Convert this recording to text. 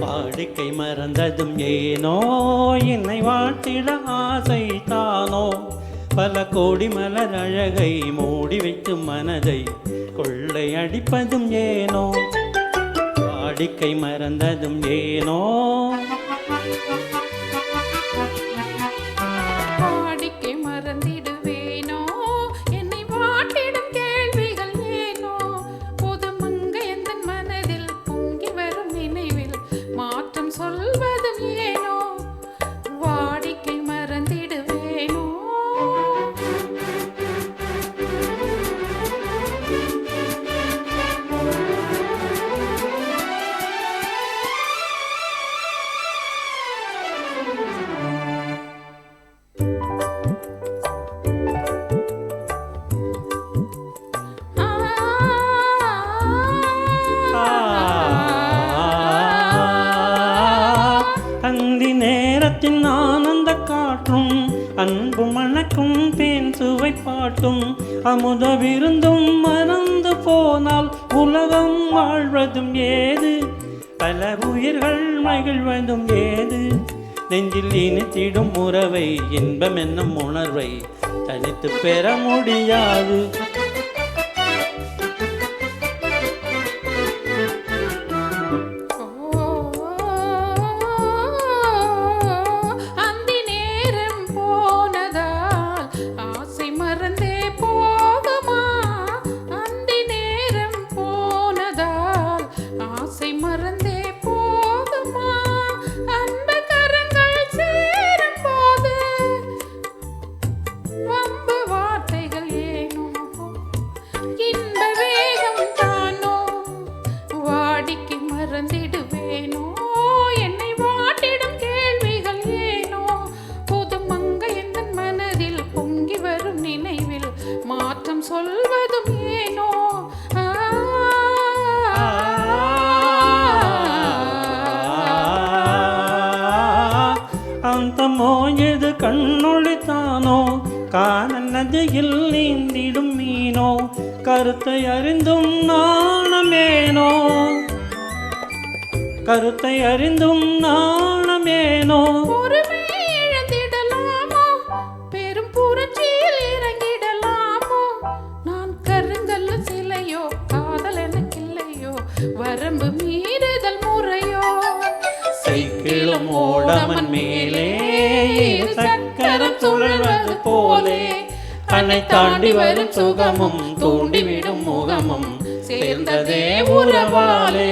வாடிக்கை மறந்ததும் ஏனோ என்னை வாட்டிட ஆசை தானோ பல கோடி மலர் அழகை மூடி வைக்கும் மனதை கொள்ளை அடிப்பதும் ஏனோ வாடிக்கை மறந்ததும் ஏனோ வாடிக்கை மறந்திடுவேனோ என்னை வாட்டிடும் கேள்விகள் ஏனோ புது மங்கை எந்தன் மனதில் பொங்கி வரும் நினைவில் மாற்றம் சொல்வதும் ஏனோ வாடிக்கை மறந்திடுவேனோ அந்தி நேரத்தின் ஆனந்த காற்றும் அன்பு மணக்கும் தேன் சுவை பாட்டும் அமுத விருந்தும் மறந்து போனால் உலகம் வாழ்வதும் ஏது பல உயிர்கள் மகிழ்வதும் ஏது நெஞ்சில் இனித்திடும் உறவை இன்பம் என்னும் உணர்வை தனித்து பெற முடியாது அந்தி நேரம் போனதால் ஆசை மறந்தே போகுமா அந்தி நேரம் போனதால் ஆசை மறந்தே போகுமா அன்பு கரங்கள் சேரும் போது வம்பு வார்த்தைகள் ஏனோ இன்ப வேகம் தானோ வாடிக்கை மறந்திடுவேனோ என்னை வாட்டிடும் கேள்விகள் ஏனோ புது மங்கை எந்தன் மனதில் பொங்கி வரும் நினைவில் மாற்றம் சொல்வதும் ஏனோ அந்தமோ எது கண்ணொழித்தானோ காணல் நதியில் நீந்திடும் மீனோ கருத்தை அறிந்தும் நாணமேனோ கருத்தை அறிந்தும் நாணமேனோ பொறுமை இழந்திடலாமோ பெரும் புரட்சியில் இறங்கிடலாமோ நான் கருங்கல்ல சிலையோ காதல் எனக்கில்லையோ வரம்பு மீறுதல் முறையோ சைக்கிளும் ஓடமன் மேலே சக்கரம் சுழல்வது போலே அணை தாண்டி வரும் சுகமும் தூண்டிவிடும் முகமும் சேர்ந்ததே உறவாலே